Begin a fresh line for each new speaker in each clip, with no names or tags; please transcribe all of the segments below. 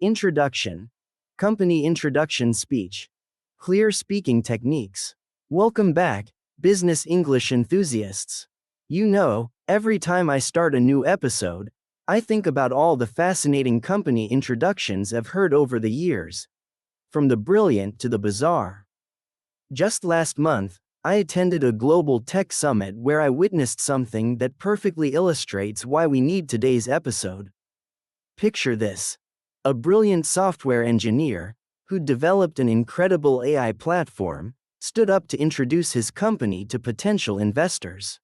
Introduction. Company introduction speech. Clear speaking techniques. Welcome back, business English enthusiasts. You know, every time I start a new episode, I think about all the fascinating company introductions I've heard over the years. From the brilliant to the bizarre. Just last month, I attended a global tech summit where I witnessed something that perfectly illustrates why we need today's episode. Picture this. A brilliant software engineer, who developed an incredible AI platform, stood up to introduce his company to potential investors.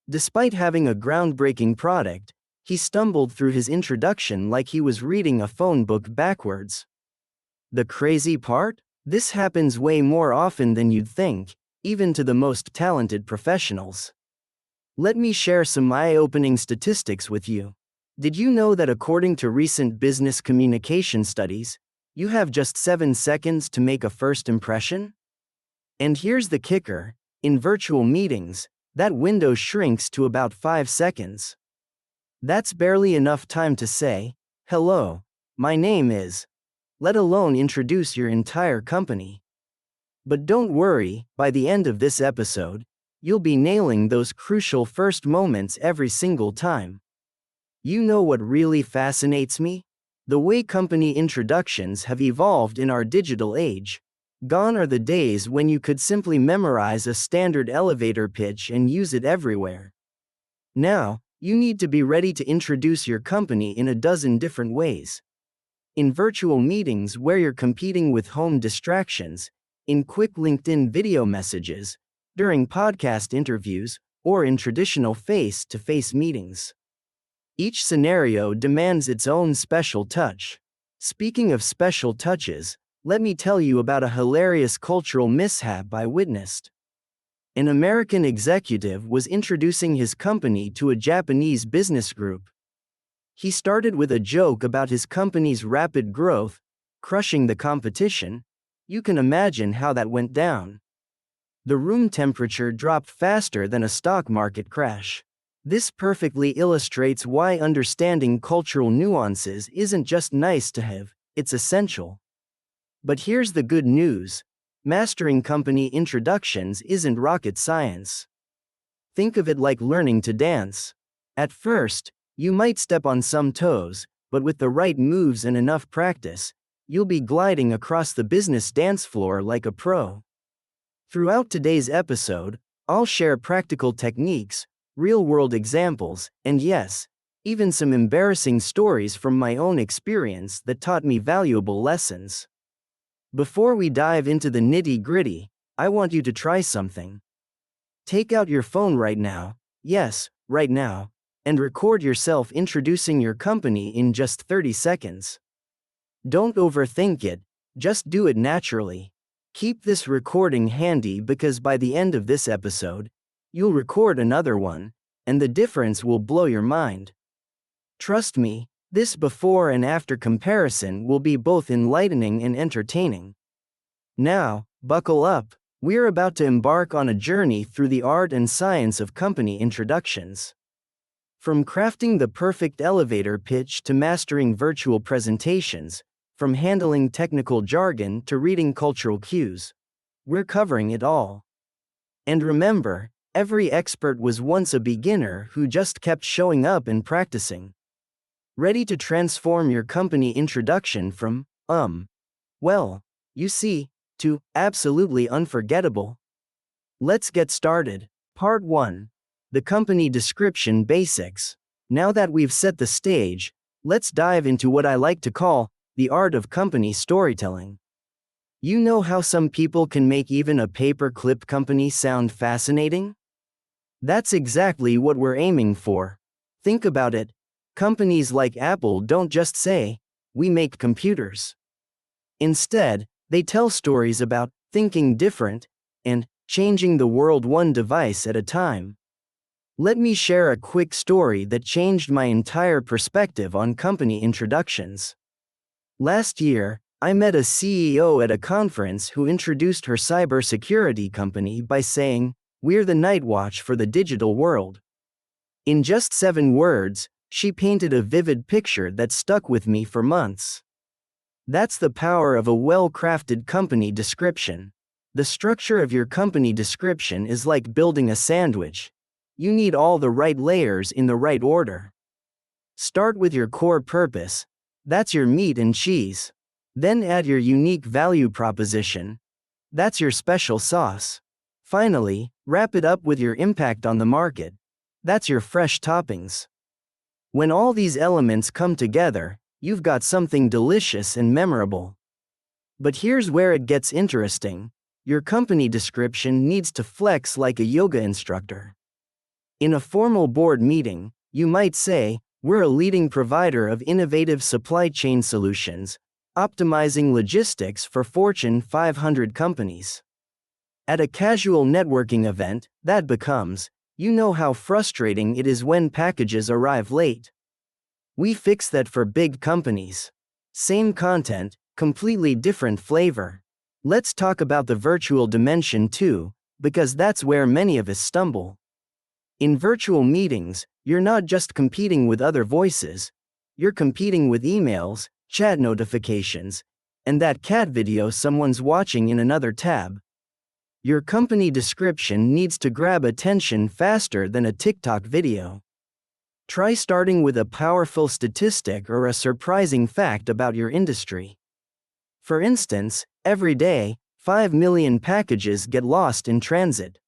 Despite having a groundbreaking product, he stumbled through his introduction like he was reading a phone book backwards. The crazy part? This happens way more often than you'd think, even to the most talented professionals. Let me share some eye-opening statistics with you. Did you know that according to recent business communication studies, you have just 7 seconds to make a first impression? And here's the kicker, in virtual meetings, that window shrinks to about 5 seconds. That's barely enough time to say, "Hello, my name is," let alone introduce your entire company. But don't worry, by the end of this episode, you'll be nailing those crucial first moments every single time. You know what really fascinates me? The way company introductions have evolved in our digital age. Gone are the days when you could simply memorize a standard elevator pitch and use it everywhere. Now, you need to be ready to introduce your company in a dozen different ways. In virtual meetings where you're competing with home distractions, in quick LinkedIn video messages, during podcast interviews, or in traditional face-to-face meetings. Each scenario demands its own special touch. Speaking of special touches, let me tell you about a hilarious cultural mishap I witnessed. An American executive was introducing his company to a Japanese business group. He started with a joke about his company's rapid growth, crushing the competition. You can imagine how that went down. The room temperature dropped faster than a stock market crash. This perfectly illustrates why understanding cultural nuances isn't just nice to have, it's essential. But here's the good news. Mastering company introductions isn't rocket science. Think of it like learning to dance. At first, you might step on some toes, but with the right moves and enough practice, you'll be gliding across the business dance floor like a pro. Throughout today's episode, I'll share practical techniques, real-world examples, and yes, even some embarrassing stories from my own experience that taught me valuable lessons. Before we dive into the nitty-gritty, I want you to try something. Take out your phone right now, yes, right now, and record yourself introducing your company in just 30 seconds. Don't overthink it, just do it naturally. Keep this recording handy because by the end of this episode, you'll record another one, and the difference will blow your mind. Trust me, this before and after comparison will be both enlightening and entertaining. Now, buckle up, we're about to embark on a journey through the art and science of company introductions. From crafting the perfect elevator pitch to mastering virtual presentations, from handling technical jargon to reading cultural cues, we're covering it all. And remember, every expert was once a beginner who just kept showing up and practicing. Ready to transform your company introduction from, well, you see, to absolutely unforgettable? Let's get started. Part 1. The Company Description Basics. Now that we've set the stage, let's dive into what I like to call the art of company storytelling. You know how some people can make even a paper-clip company sound fascinating? That's exactly what we're aiming for. Think about it. Companies like Apple don't just say, "We make computers." Instead, they tell stories about thinking different and changing the world one device at a time. Let me share a quick story that changed my entire perspective on company introductions. Last year, I met a CEO at a conference who introduced her cybersecurity company by saying, "We're the night watch for the digital world." In just 7 words, she painted a vivid picture that stuck with me for months. That's the power of a well-crafted company description. The structure of your company description is like building a sandwich. You need all the right layers in the right order. Start with your core purpose. That's your meat and cheese. Then add your unique value proposition. That's your special sauce. Finally, wrap it up with your impact on the market. That's your fresh toppings. When all these elements come together, you've got something delicious and memorable. But here's where it gets interesting. Your company description needs to flex like a yoga instructor. In a formal board meeting, you might say, "We're a leading provider of innovative supply chain solutions, optimizing logistics for Fortune 500 companies." At a casual networking event, that becomes, "You know how frustrating it is when packages arrive late. We fix that for big companies." Same content, completely different flavor. Let's talk about the virtual dimension too, because that's where many of us stumble. In virtual meetings, you're not just competing with other voices, you're competing with emails, chat notifications, and that cat video someone's watching in another tab. Your company description needs to grab attention faster than a TikTok video. Try starting with a powerful statistic or a surprising fact about your industry. For instance, every day, 5 million packages get lost in transit.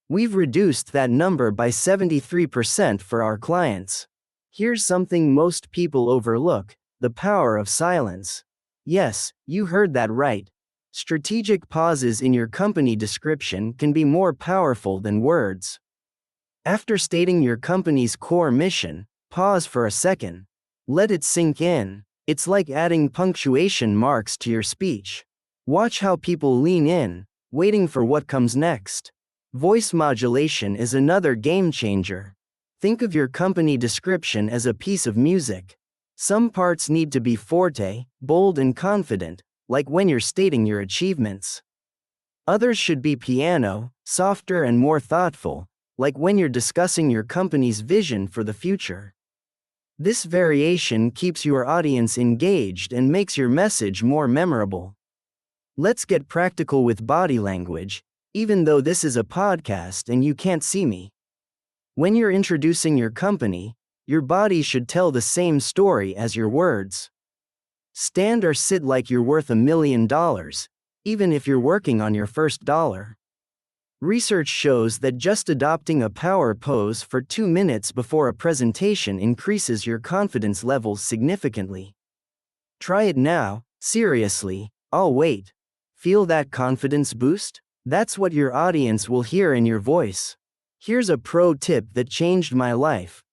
We've reduced that number by 73% for our clients. Here's something most people overlook: the power of silence. Yes, you heard that right. Strategic pauses in your company description can be more powerful than words. After stating your company's core mission, pause for a second. Let it sink in. It's like adding punctuation marks to your speech. Watch how people lean in, waiting for what comes next. Voice modulation is another game changer. Think of your company description as a piece of music. Some parts need to be forte, bold and confident, like when you're stating your achievements. Others should be piano, softer and more thoughtful, like when you're discussing your company's vision for the future. This variation keeps your audience engaged and makes your message more memorable. Let's get practical with body language, even though this is a podcast and you can't see me. When you're introducing your company, your body should tell the same story as your words. Stand or sit like you're worth $1 million, even if you're working on your first dollar. Research shows that just adopting a power pose for 2 minutes before a presentation increases your confidence levels significantly. Try it now, seriously, I'll wait. Feel that confidence boost? That's what your audience will hear in your voice. Here's a pro tip that changed my life.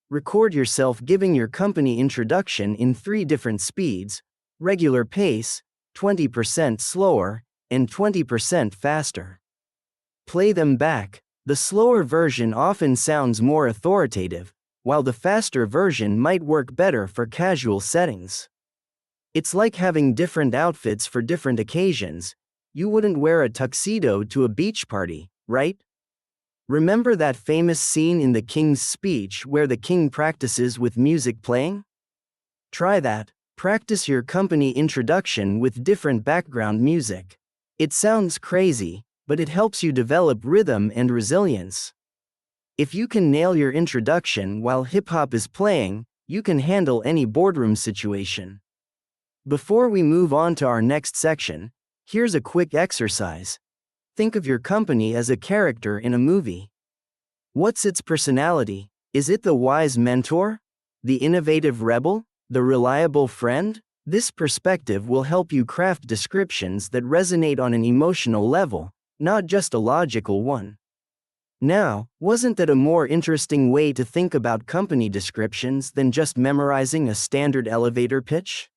Record yourself giving your company introduction in 3 different speeds: regular pace, 20% slower, and 20% faster. Play them back. The slower version often sounds more authoritative, while the faster version might work better for casual settings. It's like having different outfits for different occasions. You wouldn't wear a tuxedo to a beach party, right? Remember that famous scene in the King's Speech where the king practices with music playing? Try that. Practice your company introduction with different background music. It sounds crazy, but it helps you develop rhythm and resilience. If you can nail your introduction while hip-hop is playing, you can handle any boardroom situation. Before we move on to our next section, here's a quick exercise. Think of your company as a character in a movie. What's its personality? Is it the wise mentor? The innovative rebel? The reliable friend? This perspective will help you craft descriptions that resonate on an emotional level, not just a logical one. Now, wasn't that a more interesting way to think about company descriptions than just memorizing a standard elevator pitch?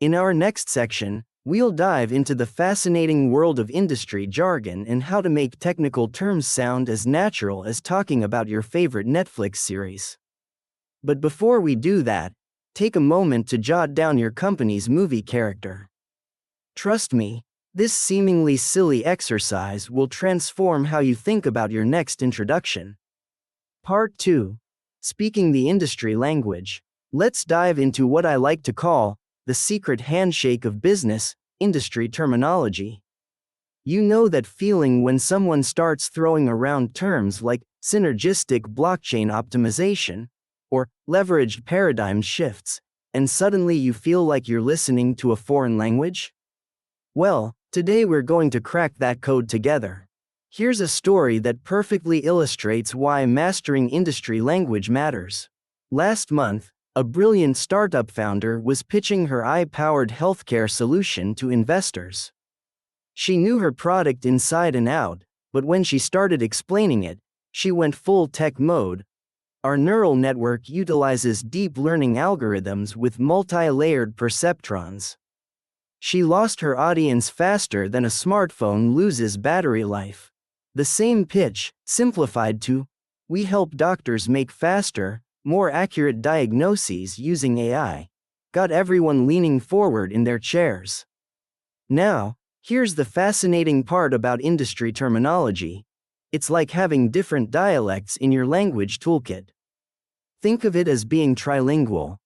In our next section, we'll dive into the fascinating world of industry jargon and how to make technical terms sound as natural as talking about your favorite Netflix series. But before we do that, take a moment to jot down your company's movie character. Trust me, this seemingly silly exercise will transform how you think about your next introduction. Part 2. Speaking the industry language. Let's dive into what I like to call the secret handshake of business, industry terminology. You know that feeling when someone starts throwing around terms like synergistic blockchain optimization or leveraged paradigm shifts, and suddenly you feel like you're listening to a foreign language? Well, today we're going to crack that code together. Here's a story that perfectly illustrates why mastering industry language matters. Last month, a brilliant startup founder was pitching her AI-powered healthcare solution to investors. She knew her product inside and out, but when she started explaining it, she went full tech mode. Our neural network utilizes deep learning algorithms with multi-layered perceptrons. She lost her audience faster than a smartphone loses battery life. The same pitch, simplified to, "We help doctors make faster, more accurate diagnoses using AI," got everyone leaning forward in their chairs. Now, here's the fascinating part about industry terminology. It's like having different dialects in your language toolkit. Think of it as being trilingual.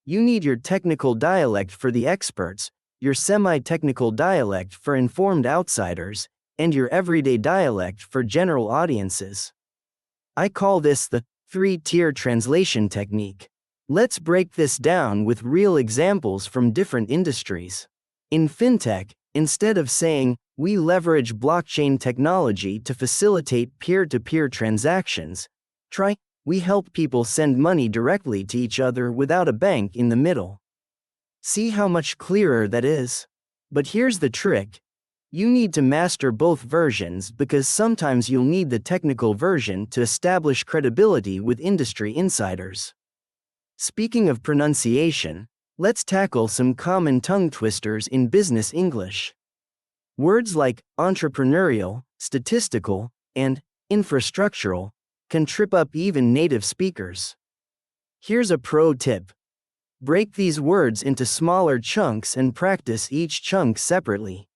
You need your technical dialect for the experts, your semi-technical dialect for informed outsiders, and your everyday dialect for general audiences. I call this the three-tier translation technique. Let's break this down with real examples from different industries. In fintech, instead of saying, "We leverage blockchain technology to facilitate peer-to-peer transactions," try, "We help people send money directly to each other without a bank in the middle." See how much clearer that is? But here's the trick. You need to master both versions because sometimes you'll need the technical version to establish credibility with industry insiders. Speaking of pronunciation, let's tackle some common tongue twisters in business English. Words like entrepreneurial, statistical, and infrastructural can trip up even native speakers. Here's a pro tip. Break these words into smaller chunks and practice each chunk separately.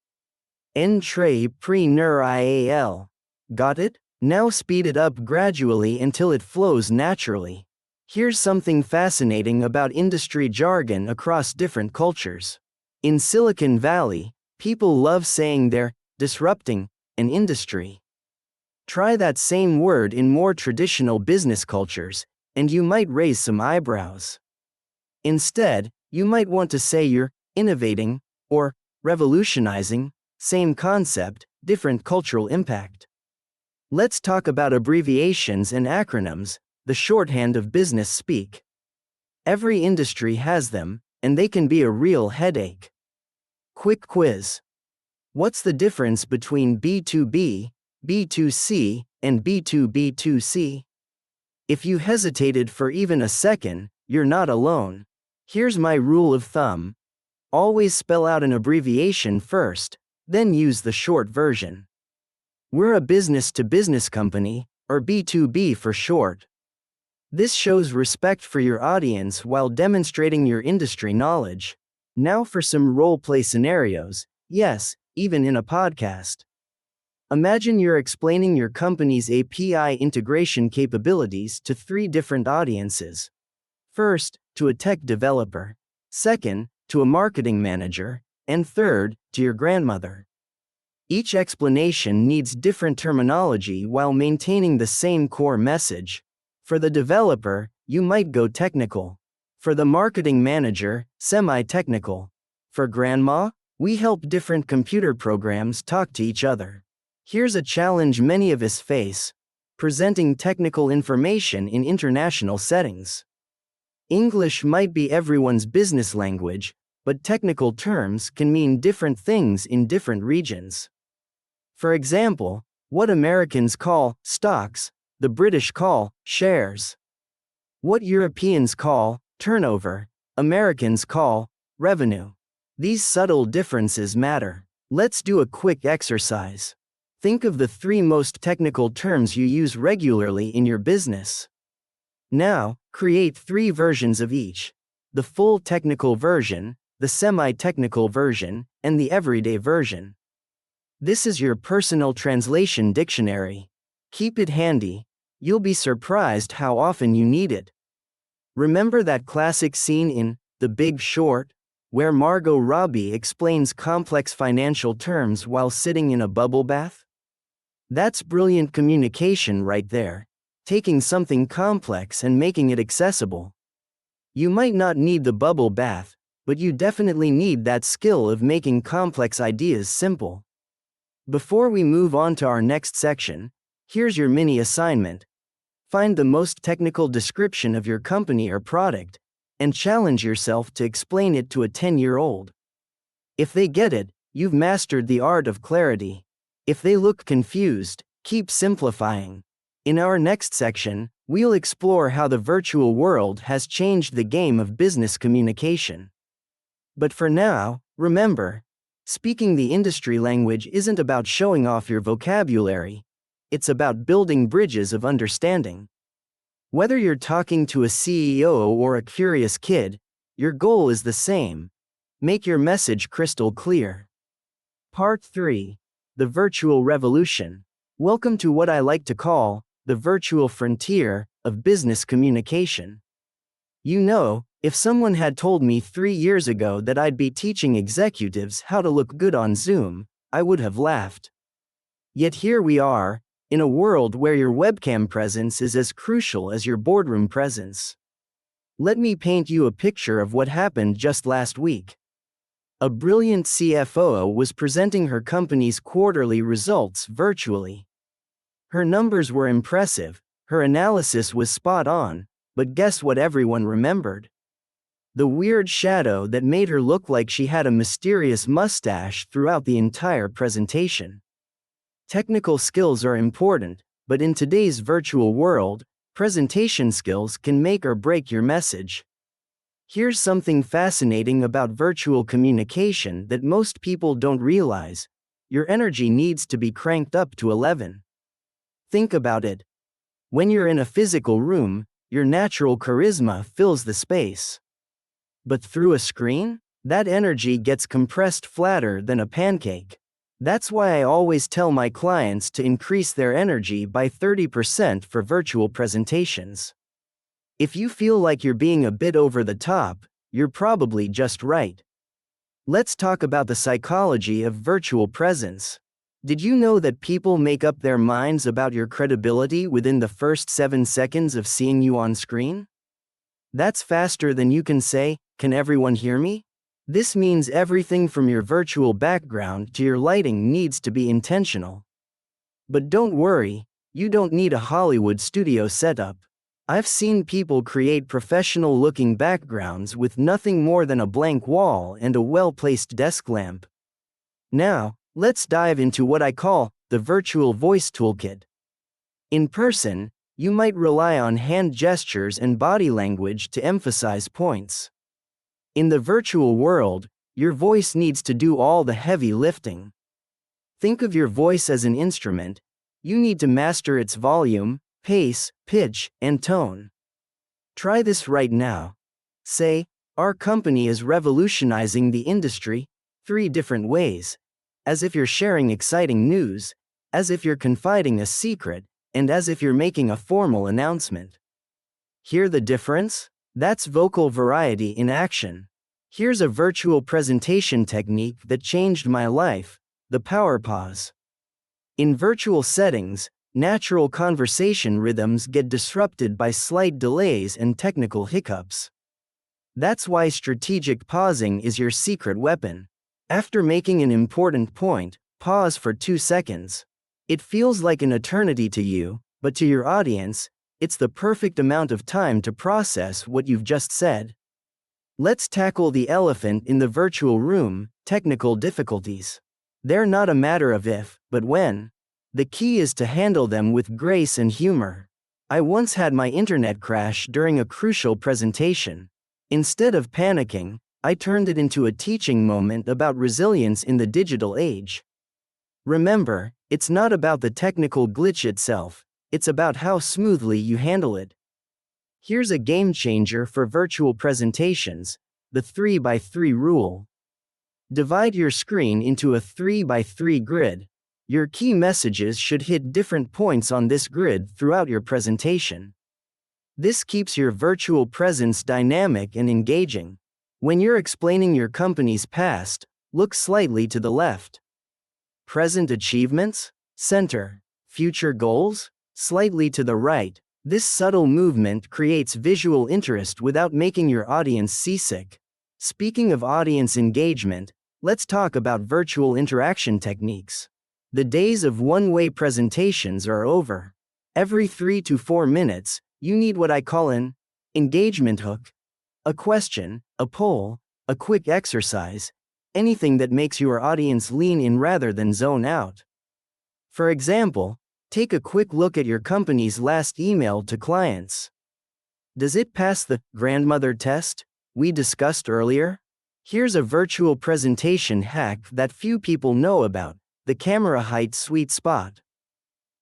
Entrepreneurial. Got it? Now speed it up gradually until it flows naturally. Here's something fascinating about industry jargon across different cultures. In Silicon Valley, people love saying they're disrupting an industry. Try that same word in more traditional business cultures, and you might raise some eyebrows. Instead, you might want to say you're innovating or revolutionizing. Same concept, different cultural impact. Let's talk about abbreviations and acronyms, the shorthand of business speak. Every industry has them, and they can be a real headache. Quick quiz. What's the difference between B2B, B2C, and B2B2C? If you hesitated for even a second, you're not alone. Here's my rule of thumb. Always spell out an abbreviation first, then use the short version. We're a business-to-business company, or B2B for short. This shows respect for your audience while demonstrating your industry knowledge. Now for some role-play scenarios, yes, even in a podcast. Imagine you're explaining your company's API integration capabilities to 3 different audiences. First, to a tech developer. Second, to a marketing manager. And third, to your grandmother. Each explanation needs different terminology while maintaining the same core message. For the developer, you might go technical. For the marketing manager, semi-technical. For grandma, we help different computer programs talk to each other. Here's a challenge many of us face: presenting technical information in international settings. English might be everyone's business language, but technical terms can mean different things in different regions. For example, what Americans call stocks, the British call shares. What Europeans call turnover, Americans call revenue. These subtle differences matter. Let's do a quick exercise. Think of the 3 most technical terms you use regularly in your business. Now, create 3 versions of each: the full technical version, the semi-technical version, and the everyday version. This is your personal translation dictionary. Keep it handy. You'll be surprised how often you need it. Remember that classic scene in The Big Short? where Margot Robbie explains complex financial terms while sitting in a bubble bath? That's brilliant communication right there, taking something complex and making it accessible. You might not need the bubble bath, but you definitely need that skill of making complex ideas simple. Before we move on to our next section, here's your mini assignment. Find the most technical description of your company or product, and challenge yourself to explain it to a 10-year-old. If they get it, you've mastered the art of clarity. If they look confused, keep simplifying. In our next section, we'll explore how the virtual world has changed the game of business communication. But for now, remember, speaking the industry language isn't about showing off your vocabulary. It's about building bridges of understanding. Whether you're talking to a CEO or a curious kid, your goal is the same. Make your message crystal clear. Part 3. The Virtual Revolution. Welcome to what I like to call the virtual frontier of business communication. You know, if someone had told me 3 years ago that I'd be teaching executives how to look good on Zoom, I would have laughed. Yet here we are, in a world where your webcam presence is as crucial as your boardroom presence. Let me paint you a picture of what happened just last week. A brilliant CFO was presenting her company's quarterly results virtually. Her numbers were impressive, her analysis was spot on, but guess what everyone remembered? The weird shadow that made her look like she had a mysterious mustache throughout the entire presentation. Technical skills are important, but in today's virtual world, presentation skills can make or break your message. Here's something fascinating about virtual communication that most people don't realize. Your energy needs to be cranked up to 11. Think about it. When you're in a physical room, your natural charisma fills the space. But through a screen, that energy gets compressed flatter than a pancake. That's why I always tell my clients to increase their energy by 30% for virtual presentations. If you feel like you're being a bit over the top, you're probably just right. Let's talk about the psychology of virtual presence. Did you know that people make up their minds about your credibility within the first 7 seconds of seeing you on screen? That's faster than you can say, "Can everyone hear me?" This means everything from your virtual background to your lighting needs to be intentional. But don't worry, you don't need a Hollywood studio setup. I've seen people create professional-looking backgrounds with nothing more than a blank wall and a well-placed desk lamp. Now, let's dive into what I call the virtual voice toolkit. In person, you might rely on hand gestures and body language to emphasize points. In the virtual world, your voice needs to do all the heavy lifting. Think of your voice as an instrument. You need to master its volume, pace, pitch, and tone. Try this right now. Say, "Our company is revolutionizing the industry 3 different ways," as if you're sharing exciting news, as if you're confiding a secret, and as if you're making a formal announcement. Hear the difference? That's vocal variety in action. Here's a virtual presentation technique that changed my life: the power pause. In virtual settings, natural conversation rhythms get disrupted by slight delays and technical hiccups. That's why strategic pausing is your secret weapon. After making an important point, pause for 2 seconds. It feels like an eternity to you, but to your audience, it's the perfect amount of time to process what you've just said. Let's tackle the elephant in the virtual room: technical difficulties. They're not a matter of if, but when. The key is to handle them with grace and humor. I once had my internet crash during a crucial presentation. Instead of panicking, I turned it into a teaching moment about resilience in the digital age. Remember, it's not about the technical glitch itself, it's about how smoothly you handle it. Here's a game changer for virtual presentations: the 3x3 rule. Divide your screen into a 3x3 grid. Your key messages should hit different points on this grid throughout your presentation. This keeps your virtual presence dynamic and engaging. When you're explaining your company's past, look slightly to the left. Present achievements? Center. Future goals? Slightly to the right. This subtle movement creates visual interest without making your audience seasick. Speaking of audience engagement, let's talk about virtual interaction techniques. The days of one-way presentations are over. Every 3 to 4 minutes, you need what I call an engagement hook. A question, a poll, a quick exercise, anything that makes your audience lean in rather than zone out. For example, take a quick look at your company's last email to clients. Does it pass the grandmother test we discussed earlier? Here's a virtual presentation hack that few people know about: the camera height sweet spot.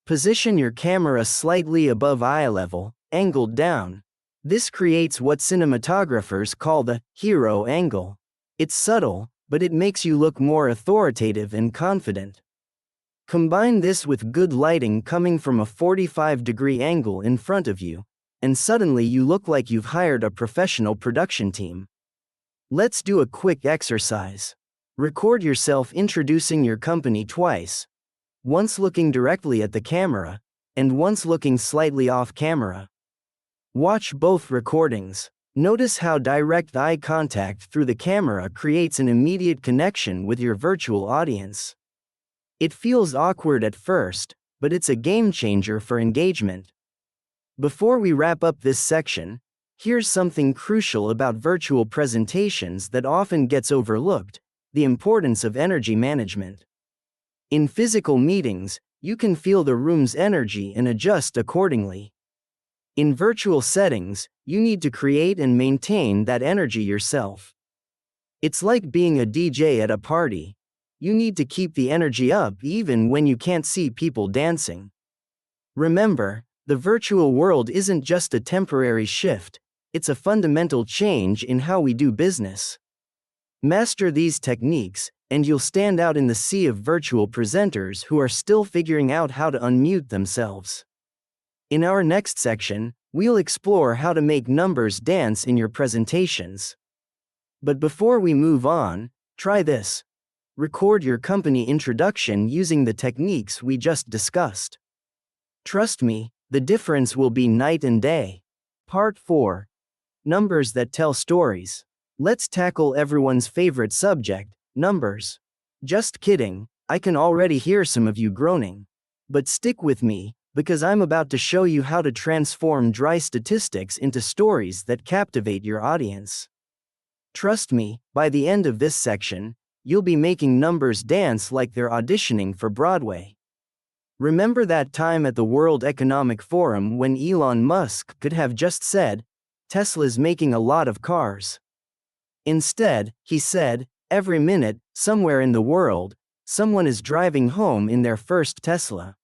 Position your camera slightly above eye level, angled down. This creates what cinematographers call the hero angle. It's subtle, but it makes you look more authoritative and confident. Combine this with good lighting coming from a 45-degree angle in front of you, and suddenly you look like you've hired a professional production team. Let's do a quick exercise. Record yourself introducing your company twice. Once looking directly at the camera, and once looking slightly off camera. Watch both recordings. Notice how direct eye contact through the camera creates an immediate connection with your virtual audience. It feels awkward at first, but it's a game changer for engagement. Before we wrap up this section, here's something crucial about virtual presentations that often gets overlooked: the importance of energy management. In physical meetings, you can feel the room's energy and adjust accordingly. In virtual settings, you need to create and maintain that energy yourself. It's like being a DJ at a party. You need to keep the energy up even when you can't see people dancing. Remember, the virtual world isn't just a temporary shift, it's a fundamental change in how we do business. Master these techniques, and you'll stand out in the sea of virtual presenters who are still figuring out how to unmute themselves. In our next section, we'll explore how to make numbers dance in your presentations. But before we move on, try this. Record your company introduction using the techniques we just discussed. Trust me, the difference will be night and day. Part 4. Numbers that tell stories. Let's tackle everyone's favorite subject, numbers. Just kidding, I can already hear some of you groaning. But stick with me, because I'm about to show you how to transform dry statistics into stories that captivate your audience. Trust me, by the end of this section, you'll be making numbers dance like they're auditioning for Broadway. Remember that time at the World Economic Forum when Elon Musk could have just said, "Tesla's making a lot of cars." Instead, he said, "Every minute, somewhere in the world, someone is driving home in their first Tesla."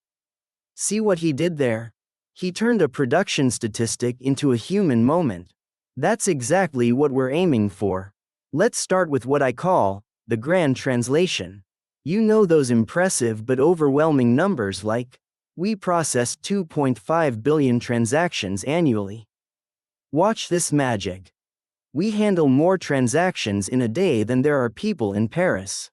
See what he did there? He turned a production statistic into a human moment. That's exactly what we're aiming for. Let's start with what I call the grand translation. You know those impressive but overwhelming numbers like, we process 2.5 billion transactions annually. Watch this magic. We handle more transactions in a day than there are people in Paris.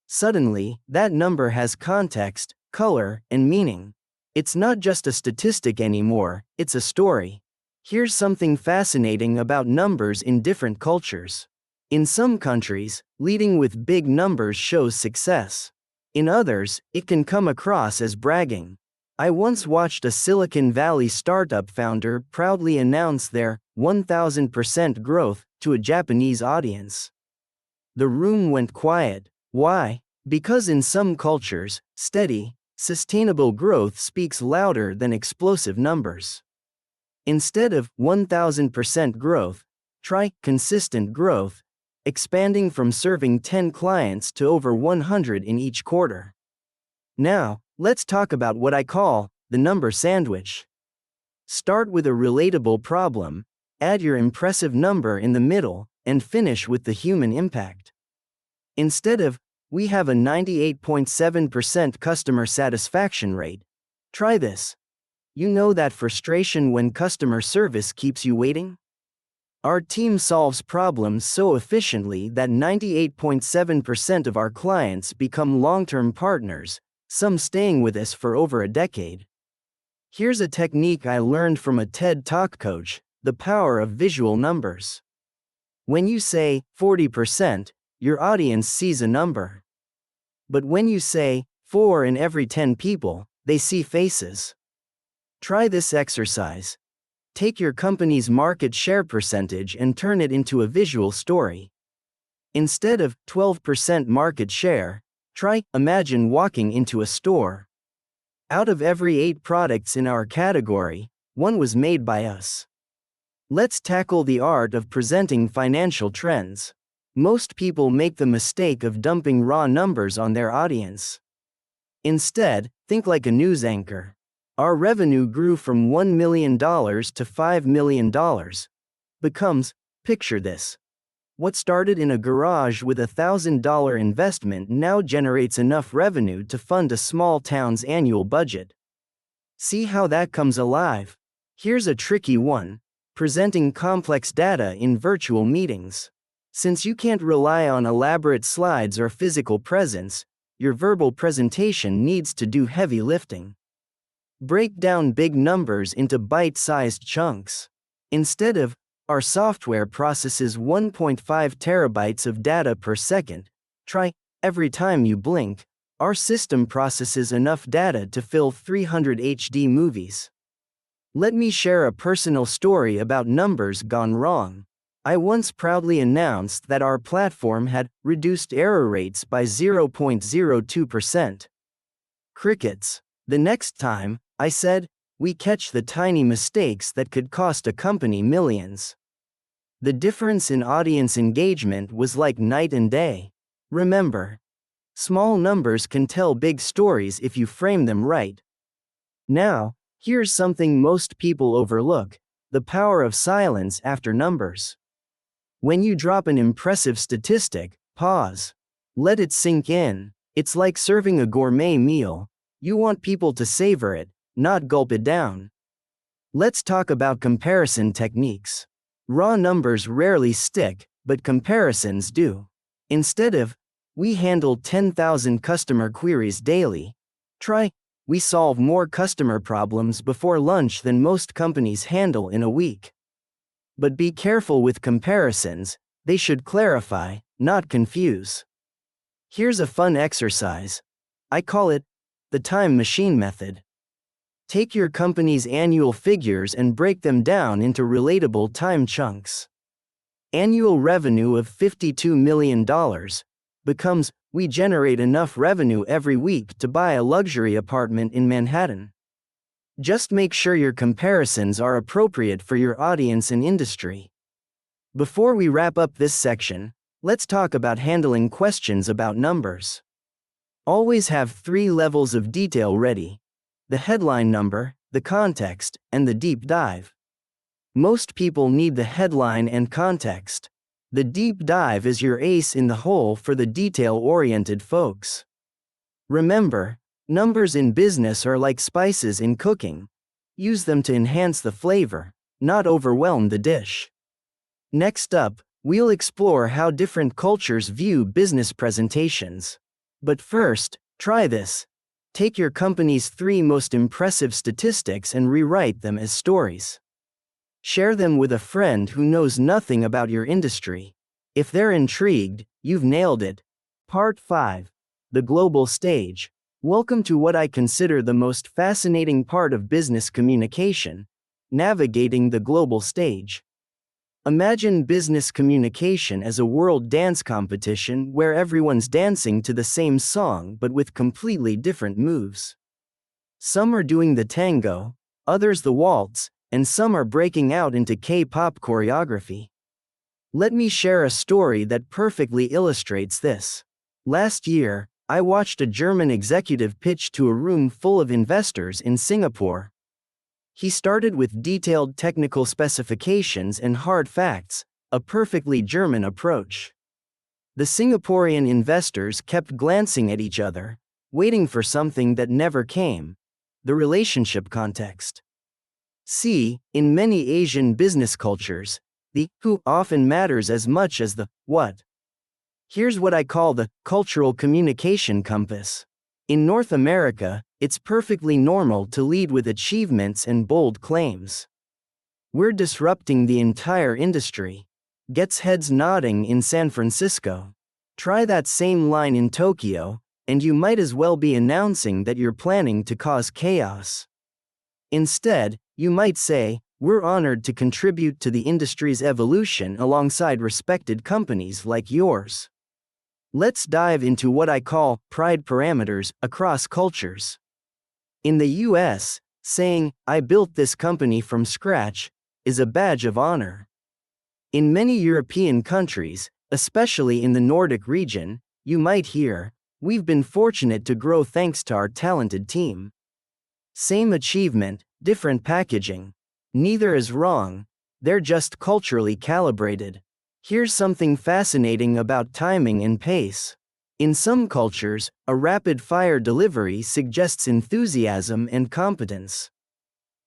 Suddenly, that number has context, color, and meaning. It's not just a statistic anymore, it's a story. Here's something fascinating about numbers in different cultures. In some countries, leading with big numbers shows success. In others, it can come across as bragging. I once watched a Silicon Valley startup founder proudly announce their 1,000% growth to a Japanese audience. The room went quiet. Why? Because in some cultures, steady, sustainable growth speaks louder than explosive numbers. Instead of 1,000% growth, try consistent growth, expanding from serving 10 clients to over 100 in each quarter. Now, let's talk about what I call the number sandwich. Start with a relatable problem, add your impressive number in the middle, and finish with the human impact. Instead of, we have a 98.7% customer satisfaction rate, try this. You know that frustration when customer service keeps you waiting? Our team solves problems so efficiently that 98.7% of our clients become long-term partners, some staying with us for over a decade. Here's a technique I learned from a TED Talk coach: the power of visual numbers. When you say 40%, your audience sees a number. But when you say 4 in every 10 people, they see faces. Try this exercise. Take your company's market share percentage and turn it into a visual story. Instead of 12% market share, imagine walking into a store. Out of every 8 products in our category, 1 was made by us. Let's tackle the art of presenting financial trends. Most people make the mistake of dumping raw numbers on their audience. Instead, think like a news anchor. Our revenue grew from $1 million to $5 million. Becomes, picture this. What started in a garage with a $1,000 investment now generates enough revenue to fund a small town's annual budget. See how that comes alive? Here's a tricky one: presenting complex data in virtual meetings. Since you can't rely on elaborate slides or physical presence, your verbal presentation needs to do heavy lifting. Break down big numbers into bite-sized chunks. Instead of, "Our software processes 1.5 terabytes of data per second," try, "Every time you blink, our system processes enough data to fill 300 HD movies." Let me share a personal story about numbers gone wrong. I once proudly announced that our platform had reduced error rates by 0.02%. Crickets. The next time, I said, "We catch the tiny mistakes that could cost a company millions." The difference in audience engagement was like night and day. Remember, small numbers can tell big stories if you frame them right. Now, here's something most people overlook: the power of silence after numbers. When you drop an impressive statistic, pause. Let it sink in. It's like serving a gourmet meal. You want people to savor it, not gulp it down. Let's talk about comparison techniques. Raw numbers rarely stick, but comparisons do. Instead of, "We handle 10,000 customer queries daily," try, "We solve more customer problems before lunch than most companies handle in a week." But be careful with comparisons, they should clarify, not confuse. Here's a fun exercise. I call it the time machine method. Take your company's annual figures and break them down into relatable time chunks. Annual revenue of $52 million becomes, "We generate enough revenue every week to buy a luxury apartment in Manhattan." Just make sure your comparisons are appropriate for your audience and industry. Before we wrap up this section, let's talk about handling questions about numbers. Always have 3 levels of detail ready: the headline number, the context, and the deep dive. Most people need the headline and context. The deep dive is your ace in the hole for the detail-oriented folks. Remember, numbers in business are like spices in cooking. Use them to enhance the flavor, not overwhelm the dish. Next up, we'll explore how different cultures view business presentations. But first, try this. Take your company's 3 most impressive statistics and rewrite them as stories. Share them with a friend who knows nothing about your industry. If they're intrigued, you've nailed it. Part 5. The Global Stage. Welcome to what I consider the most fascinating part of business communication: navigating the global stage. Imagine business communication as a world dance competition where everyone's dancing to the same song but with completely different moves. Some are doing the tango, others the waltz, and some are breaking out into K-pop choreography. Let me share a story that perfectly illustrates this. Last year, I watched a German executive pitch to a room full of investors in Singapore. He started with detailed technical specifications and hard facts, a perfectly German approach. The Singaporean investors kept glancing at each other, waiting for something that never came: the relationship context. See, in many Asian business cultures, The who often matters as much as the what. Here's what I call the cultural communication compass. In North America, it's perfectly normal to lead with achievements and bold claims. We're disrupting the entire industry. Gets heads nodding in San Francisco. Try that same line in Tokyo, and you might as well be announcing that you're planning to cause chaos. Instead, you might say, "We're honored to contribute to the industry's evolution alongside respected companies like yours." Let's dive into what I call pride parameters across cultures. In the US, saying, "I built this company from scratch," is a badge of honor. In many European countries, especially in the Nordic region, you might hear, "We've been fortunate to grow thanks to our talented team." Same achievement, different packaging. Neither is wrong, they're just culturally calibrated. Here's something fascinating about timing and pace. In some cultures, a rapid-fire delivery suggests enthusiasm and competence.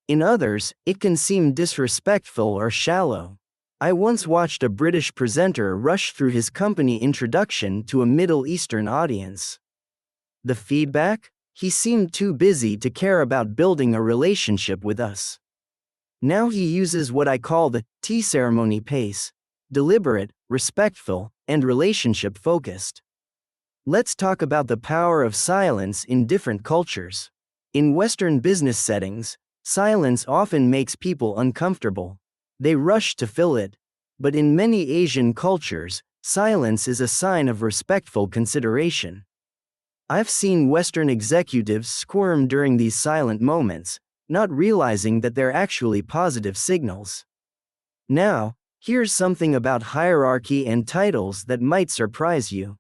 In others, it can seem disrespectful or shallow. I once watched a British presenter rush through his company introduction to a Middle Eastern audience. The feedback? He seemed too busy to care about building a relationship with us. Now he uses what I call the tea ceremony pace: deliberate, respectful, and relationship-focused. Let's talk about the power of silence in different cultures. In Western business settings, silence often makes people uncomfortable. They rush to fill it. But in many Asian cultures, silence is a sign of respectful consideration. I've seen Western executives squirm during these silent moments, not realizing that they're actually positive signals. Now, here's something about hierarchy and titles that might surprise you.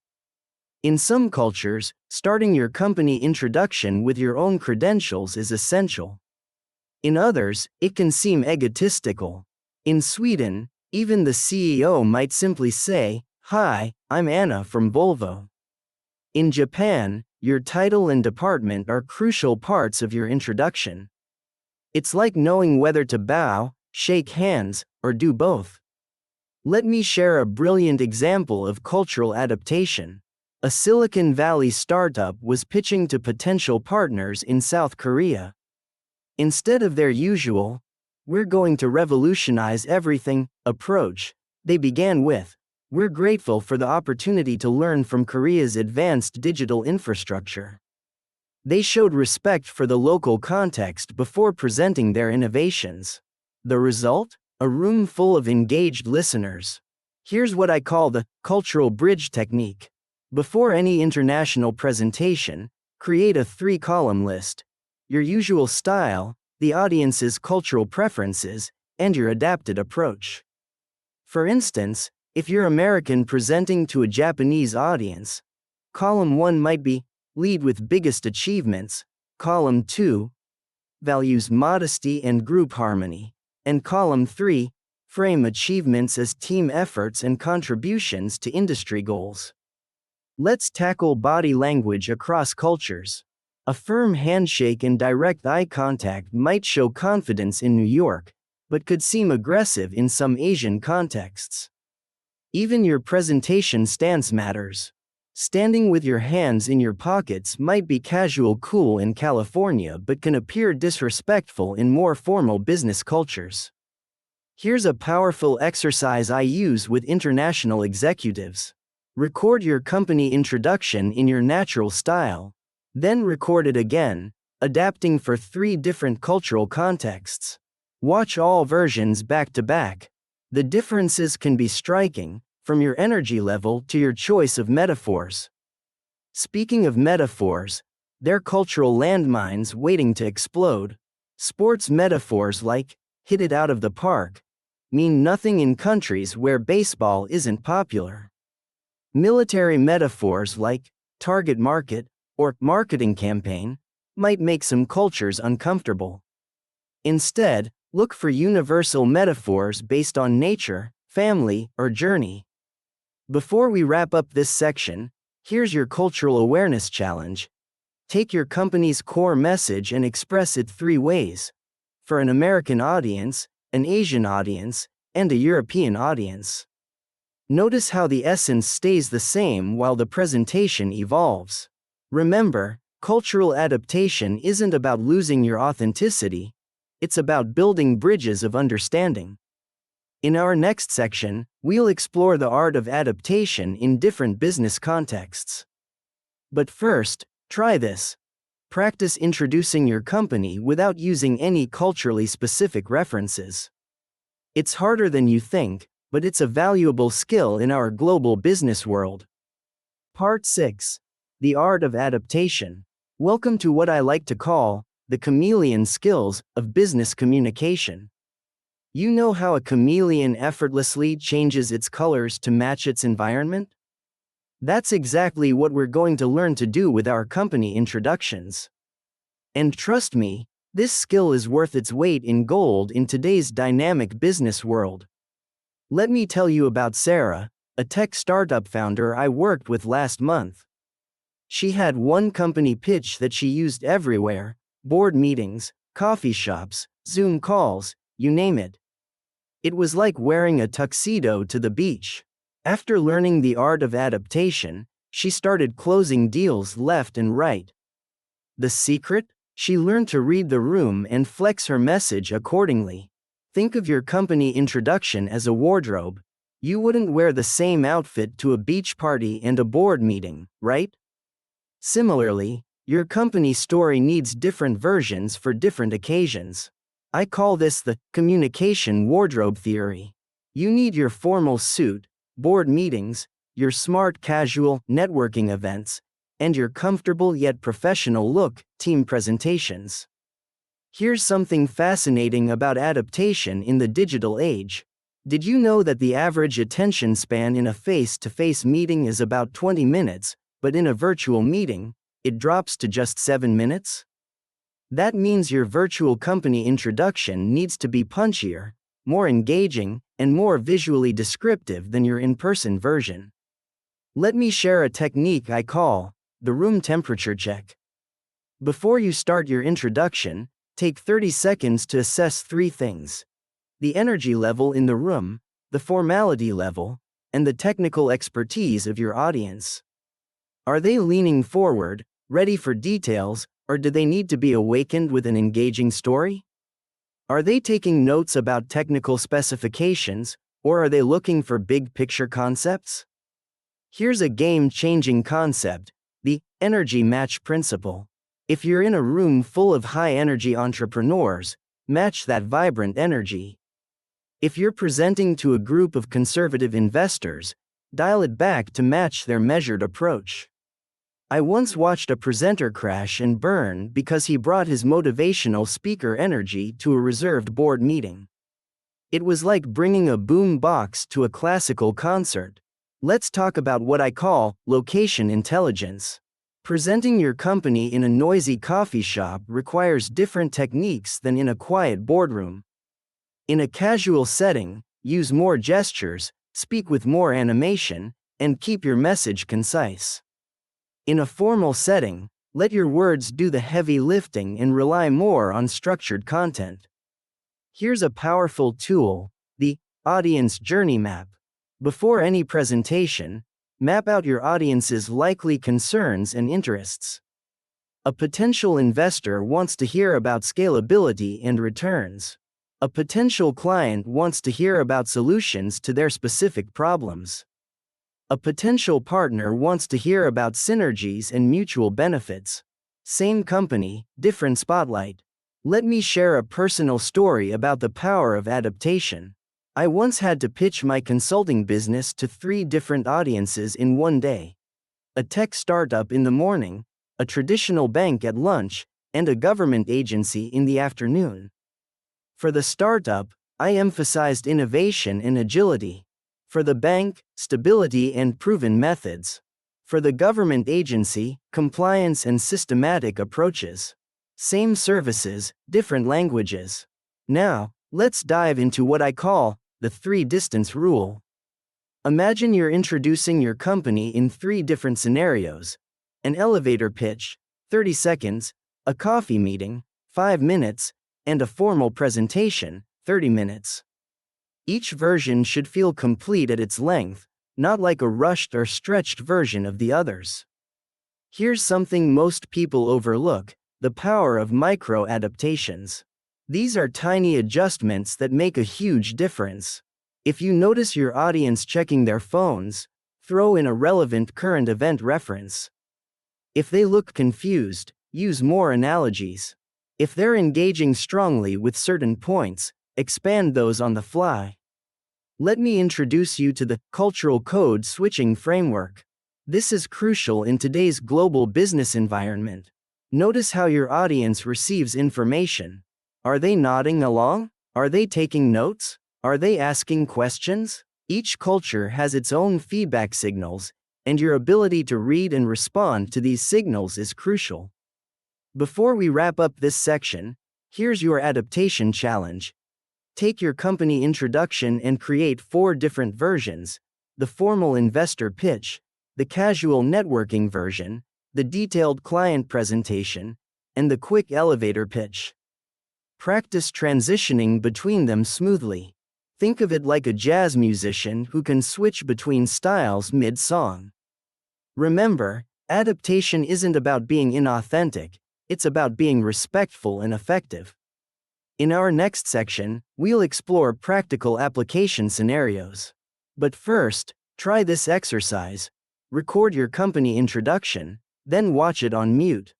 In some cultures, starting your company introduction with your own credentials is essential. In others, it can seem egotistical. In Sweden, even the CEO might simply say, "Hi, I'm Anna from Volvo." In Japan, your title and department are crucial parts of your introduction. It's like knowing whether to bow, shake hands, or do both. Let me share a brilliant example of cultural adaptation. A Silicon Valley startup was pitching to potential partners in South Korea. Instead of their usual, "We're going to revolutionize everything" approach, they began with, "We're grateful for the opportunity to learn from Korea's advanced digital infrastructure." They showed respect for the local context before presenting their innovations. The result? A room full of engaged listeners. Here's what I call the cultural bridge technique. Before any international presentation, create a 3-column list: your usual style, the audience's cultural preferences, and your adapted approach. For instance, if you're American presenting to a Japanese audience, column 1 might be lead with biggest achievements, column 2 values modesty and group harmony, and column 3 frame achievements as team efforts and contributions to industry goals. Let's tackle body language across cultures. A firm handshake and direct eye contact might show confidence in New York, but could seem aggressive in some Asian contexts. Even your presentation stance matters. Standing with your hands in your pockets might be casual cool in California but can appear disrespectful in more formal business cultures. Here's a powerful exercise I use with international executives. Record your company introduction in your natural style. Then record it again, adapting for 3 different cultural contexts. Watch all versions back to back. The differences can be striking, from your energy level to your choice of metaphors. Speaking of metaphors, they're cultural landmines waiting to explode. Sports metaphors like, "hit it out of the park," mean nothing in countries where baseball isn't popular. Military metaphors like, "target market," or "marketing campaign," might make some cultures uncomfortable. Instead, look for universal metaphors based on nature, family, or journey. Before we wrap up this section, here's your cultural awareness challenge. Take your company's core message and express it 3 ways. For an American audience, an Asian audience, and a European audience. Notice how the essence stays the same while the presentation evolves. Remember, cultural adaptation isn't about losing your authenticity, it's about building bridges of understanding. In our next section, we'll explore the art of adaptation in different business contexts. But first, try this. Practice introducing your company without using any culturally specific references. It's harder than you think, but it's a valuable skill in our global business world. Part 6. The Art of Adaptation. Welcome to what I like to call the chameleon skills of business communication. You know how a chameleon effortlessly changes its colors to match its environment? That's exactly what we're going to learn to do with our company introductions. And trust me, this skill is worth its weight in gold in today's dynamic business world. Let me tell you about Sarah, a tech startup founder I worked with last month. She had one company pitch that she used everywhere: board meetings, coffee shops, Zoom calls, you name it. It was like wearing a tuxedo to the beach. After learning the art of adaptation, she started closing deals left and right. The secret? She learned to read the room and flex her message accordingly. Think of your company introduction as a wardrobe. You wouldn't wear the same outfit to a beach party and a board meeting, right? Similarly, your company story needs different versions for different occasions. I call this the communication wardrobe theory. You need your formal suit, board meetings, your smart casual networking events, and your comfortable yet professional look team presentations. Here's something fascinating about adaptation in the digital age. Did you know that the average attention span in a face-to-face meeting is about 20 minutes, but in a virtual meeting, it drops to just 7 minutes? That means your virtual company introduction needs to be punchier, more engaging, and more visually descriptive than your in-person version. Let me share a technique I call the room temperature check. Before you start your introduction, take 30 seconds to assess 3 things: the energy level in the room, the formality level, and the technical expertise of your audience. Are they leaning forward, ready for details, or do they need to be awakened with an engaging story? Are they taking notes about technical specifications, or are they looking for big picture concepts? Here's a game-changing concept: the energy match principle. If you're in a room full of high-energy entrepreneurs, match that vibrant energy. If you're presenting to a group of conservative investors, dial it back to match their measured approach. I once watched a presenter crash and burn because he brought his motivational speaker energy to a reserved board meeting. It was like bringing a boom box to a classical concert. Let's talk about what I call location intelligence. Presenting your company in a noisy coffee shop requires different techniques than in a quiet boardroom. In a casual setting, use more gestures, speak with more animation, and keep your message concise. In a formal setting, let your words do the heavy lifting and rely more on structured content. Here's a powerful tool: the audience journey map. Before any presentation, map out your audience's likely concerns and interests. A potential investor wants to hear about scalability and returns. A potential client wants to hear about solutions to their specific problems. A potential partner wants to hear about synergies and mutual benefits. Same company, different spotlight. Let me share a personal story about the power of adaptation. I once had to pitch my consulting business to 3 different audiences in one day: a tech startup in the morning, a traditional bank at lunch, and a government agency in the afternoon. For the startup, I emphasized innovation and agility. For the bank, stability and proven methods. For the government agency, compliance and systematic approaches. Same services, different languages. Now, let's dive into what I call the 3-distance rule. Imagine you're introducing your company in 3 different scenarios: an elevator pitch, 30 seconds, a coffee meeting, 5 minutes, and a formal presentation, 30 minutes. Each version should feel complete at its length, not like a rushed or stretched version of the others. Here's something most people overlook: the power of micro-adaptations. These are tiny adjustments that make a huge difference. If you notice your audience checking their phones, throw in a relevant current event reference. If they look confused, use more analogies. If they're engaging strongly with certain points, expand those on the fly. Let me introduce you to the cultural code switching framework. This is crucial in today's global business environment. Notice how your audience receives information. Are they nodding along? Are they taking notes? Are they asking questions? Each culture has its own feedback signals, and your ability to read and respond to these signals is crucial. Before we wrap up this section, here's your adaptation challenge. Take your company introduction and create 4 different versions: the formal investor pitch, the casual networking version, the detailed client presentation, and the quick elevator pitch. Practice transitioning between them smoothly. Think of it like a jazz musician who can switch between styles mid-song. Remember, adaptation isn't about being inauthentic, it's about being respectful and effective. In our next section, we'll explore practical application scenarios. But first, try this exercise. Record your company introduction, then watch it on mute.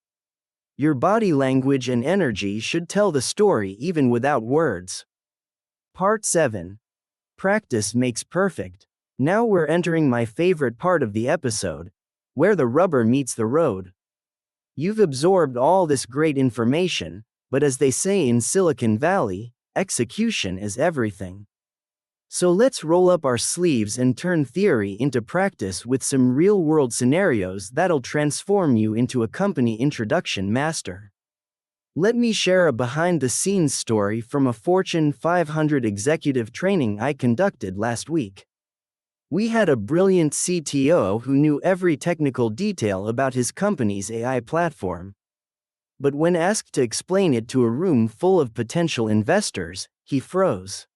Your body language and energy should tell the story even without words. Part 7. Practice makes perfect. Now we're entering my favorite part of the episode, where the rubber meets the road. You've absorbed all this great information, but as they say in Silicon Valley, execution is everything. So let's roll up our sleeves and turn theory into practice with some real-world scenarios that'll transform you into a company introduction master. Let me share a behind-the-scenes story from a Fortune 500 executive training I conducted last week. We had a brilliant CTO who knew every technical detail about his company's AI platform. But when asked to explain it to a room full of potential investors, he froze.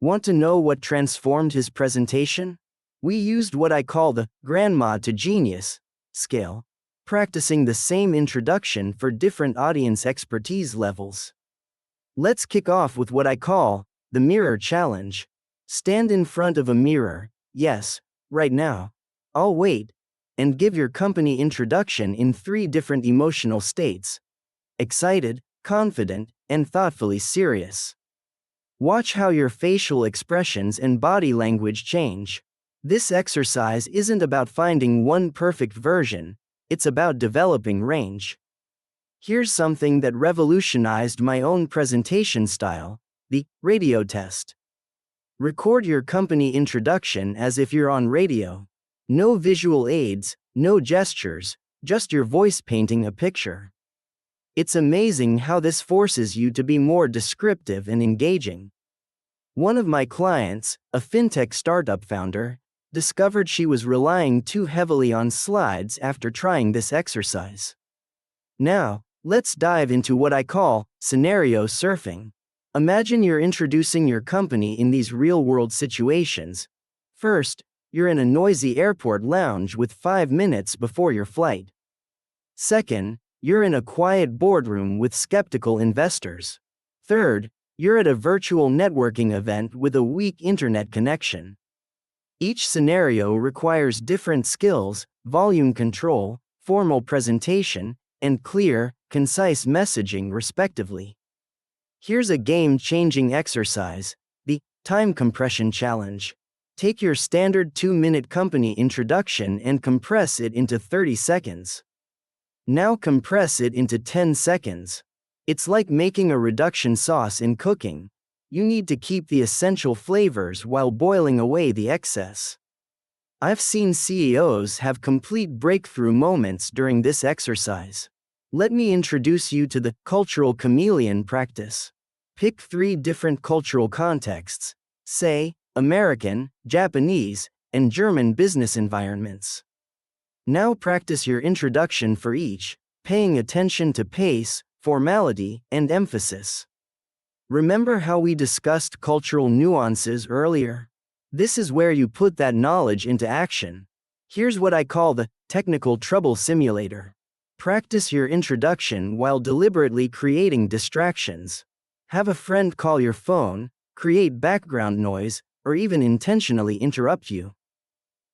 Want to know what transformed his presentation? We used what I call the grandma to genius scale, practicing the same introduction for different audience expertise levels. Let's kick off with what I call the mirror challenge. Stand in front of a mirror, yes, right now. I'll wait, and give your company introduction in 3 different emotional states: excited, confident, and thoughtfully serious. Watch how your facial expressions and body language change. This exercise isn't about finding one perfect version, it's about developing range. Here's something that revolutionized my own presentation style: the radio test. Record your company introduction as if you're on radio. No visual aids, no gestures, just your voice painting a picture. It's amazing how this forces you to be more descriptive and engaging. One of my clients, a fintech startup founder, discovered she was relying too heavily on slides after trying this exercise. Now, let's dive into what I call scenario surfing. Imagine you're introducing your company in these real-world situations. First, you're in a noisy airport lounge with 5 minutes before your flight. Second, you're in a quiet boardroom with skeptical investors. Third, you're at a virtual networking event with a weak internet connection. Each scenario requires different skills: volume control, formal presentation, and clear, concise messaging, respectively. Here's a game-changing exercise: the time compression challenge. Take your standard 2-minute company introduction and compress it into 30 seconds. Now compress it into 10 seconds. It's like making a reduction sauce in cooking. You need to keep the essential flavors while boiling away the excess. I've seen CEOs have complete breakthrough moments during this exercise. Let me introduce you to the cultural chameleon practice. Pick 3 different cultural contexts, say, American, Japanese, and German business environments. Now practice your introduction for each, paying attention to pace, formality, and emphasis. Remember how we discussed cultural nuances earlier? This is where you put that knowledge into action. Here's what I call the technical trouble simulator. Practice your introduction while deliberately creating distractions. Have a friend call your phone, create background noise, or even intentionally interrupt you.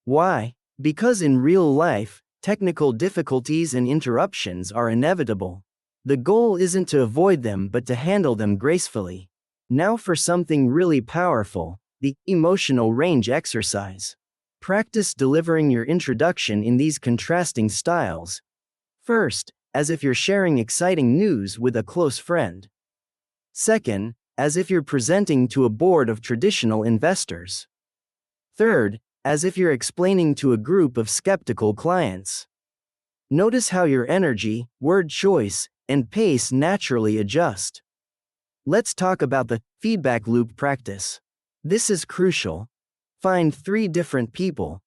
Why? Because in real life, technical difficulties and interruptions are inevitable. The goal isn't to avoid them but to handle them gracefully. Now for something really powerful, the emotional range exercise. Practice delivering your introduction in these contrasting styles. First, as if you're sharing exciting news with a close friend. Second, as if you're presenting to a board of traditional investors. Third, as if you're explaining to a group of skeptical clients. Notice how your energy, word choice, and pace naturally adjust. Let's talk about the feedback loop practice. This is crucial. Find 3 different people: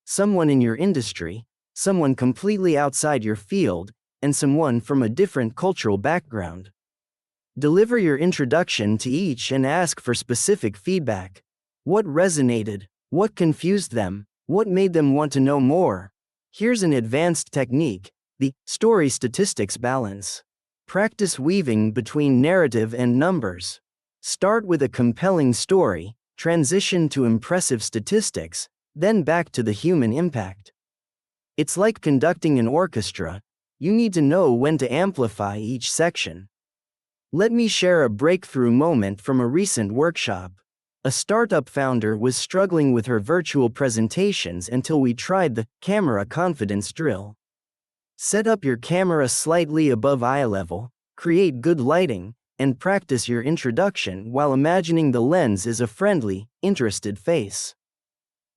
someone in your industry, someone completely outside your field, and someone from a different cultural background. Deliver your introduction to each and ask for specific feedback. What resonated? What confused them? What made them want to know more? Here's an advanced technique: the story statistics balance. Practice weaving between narrative and numbers. Start with a compelling story, transition to impressive statistics, then back to the human impact. It's like conducting an orchestra. You need to know when to amplify each section. Let me share a breakthrough moment from a recent workshop. A startup founder was struggling with her virtual presentations until we tried the camera confidence drill. Set up your camera slightly above eye level, create good lighting, and practice your introduction while imagining the lens is a friendly, interested face.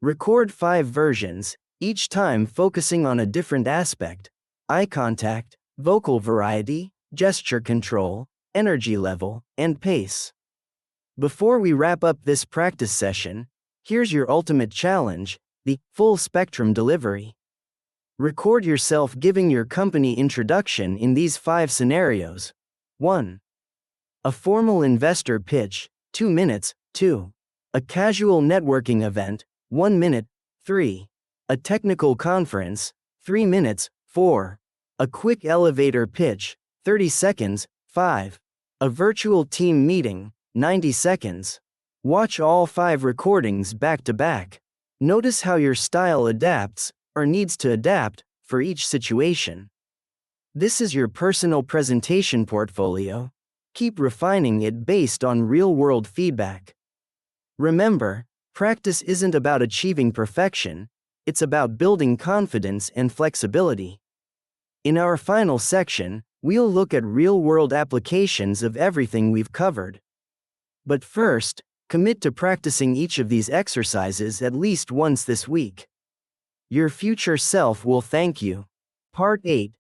Record 5 versions, each time focusing on a different aspect: eye contact, vocal variety, gesture control, energy level, and pace. Before we wrap up this practice session, here's your ultimate challenge: the full spectrum delivery. Record yourself giving your company introduction in these 5 scenarios. 1. A formal investor pitch, 2 minutes. 2. A casual networking event, 1 minute. 3. A technical conference, 3 minutes. 4. A quick elevator pitch, 30 seconds. 5. A virtual team meeting, 90 seconds. Watch all 5 recordings back to back. Notice how your style adapts, or needs to adapt, for each situation. This is your personal presentation portfolio. Keep refining it based on real-world feedback. Remember, practice isn't about achieving perfection, it's about building confidence and flexibility. In our final section, we'll look at real-world applications of everything we've covered. But first, commit to practicing each of these exercises at least once this week. Your future self will thank you. Part 8.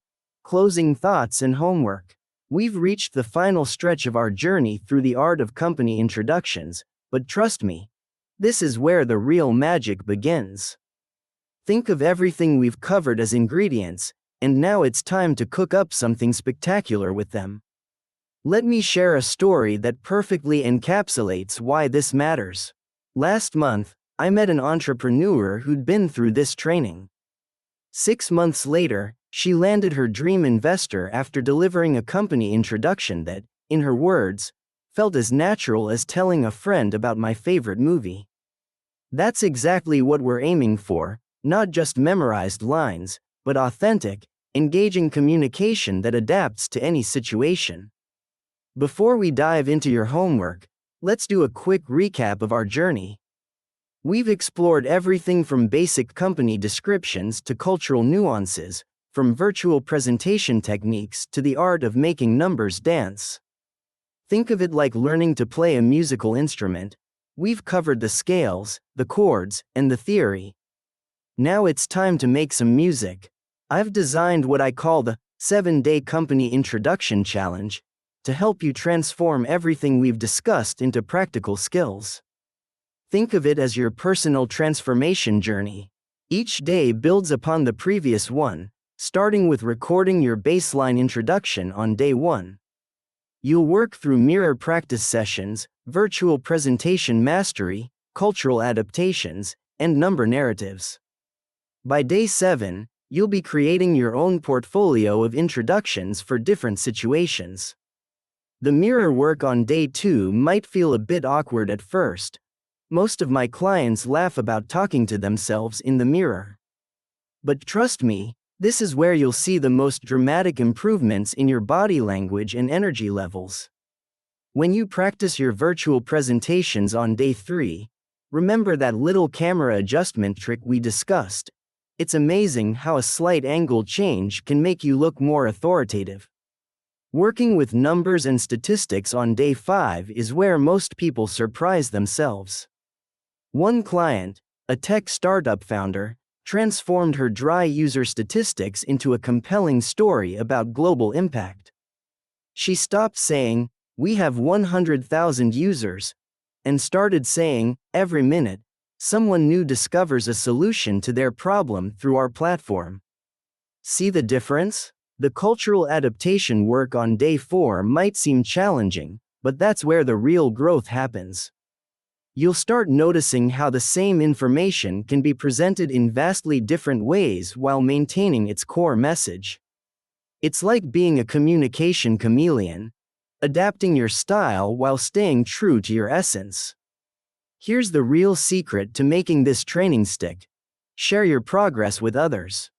Closing thoughts and homework. We've reached the final stretch of our journey through the art of company introductions, but trust me, this is where the real magic begins. Think of everything we've covered as ingredients, and now it's time to cook up something spectacular with them. Let me share a story that perfectly encapsulates why this matters. Last month, I met an entrepreneur who'd been through this training. 6 months later, she landed her dream investor after delivering a company introduction that, in her words, felt as natural as telling a friend about my favorite movie. That's exactly what we're aiming for, not just memorized lines, but authentic, engaging communication that adapts to any situation. Before we dive into your homework, let's do a quick recap of our journey. We've explored everything from basic company descriptions to cultural nuances, from virtual presentation techniques to the art of making numbers dance. Think of it like learning to play a musical instrument. We've covered the scales, the chords, and the theory. Now it's time to make some music. I've designed what I call the 7-Day Company Introduction Challenge to help you transform everything we've discussed into practical skills. Think of it as your personal transformation journey. Each day builds upon the previous one, starting with recording your baseline introduction on day 1. You'll work through mirror practice sessions, virtual presentation mastery, cultural adaptations, and number narratives. By day 7, you'll be creating your own portfolio of introductions for different situations. The mirror work on day 2 might feel a bit awkward at first. Most of my clients laugh about talking to themselves in the mirror. But trust me, this is where you'll see the most dramatic improvements in your body language and energy levels. When you practice your virtual presentations on day 3, remember that little camera adjustment trick we discussed. It's amazing how a slight angle change can make you look more authoritative. Working with numbers and statistics on day 5 is where most people surprise themselves. One client, a tech startup founder, transformed her dry user statistics into a compelling story about global impact. She stopped saying, "We have 100,000 users," and started saying, "Every minute, someone new discovers a solution to their problem through our platform." See the difference? The cultural adaptation work on day 4 might seem challenging, but that's where the real growth happens. You'll start noticing how the same information can be presented in vastly different ways while maintaining its core message. It's like being a communication chameleon, adapting your style while staying true to your essence. Here's the real secret to making this training stick: share your progress with others.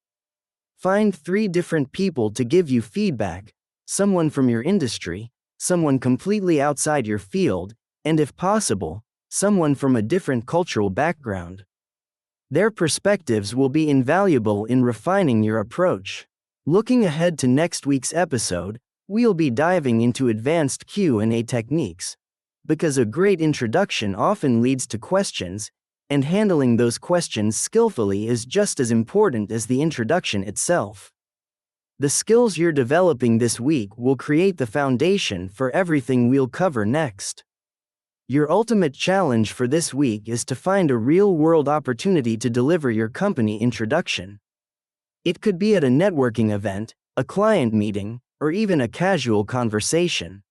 Find 3 different people to give you feedback: someone from your industry, someone completely outside your field, and if possible, someone from a different cultural background. Their perspectives will be invaluable in refining your approach. Looking ahead to next week's episode, we'll be diving into advanced Q&A techniques, because a great introduction often leads to questions, and handling those questions skillfully is just as important as the introduction itself. The skills you're developing this week will create the foundation for everything we'll cover next. Your ultimate challenge for this week is to find a real-world opportunity to deliver your company introduction. It could be at a networking event, a client meeting, or even a casual conversation.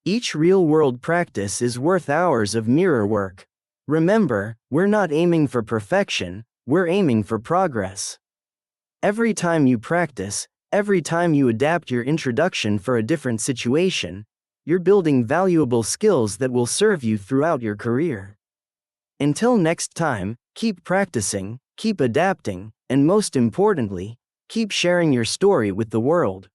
Each real-world practice is worth hours of mirror work. Remember, we're not aiming for perfection, we're aiming for progress. Every time you practice, every time you adapt your introduction for a different situation, you're building valuable skills that will serve you throughout your career. Until next time, keep practicing, keep adapting, and most importantly, keep sharing your story with the world.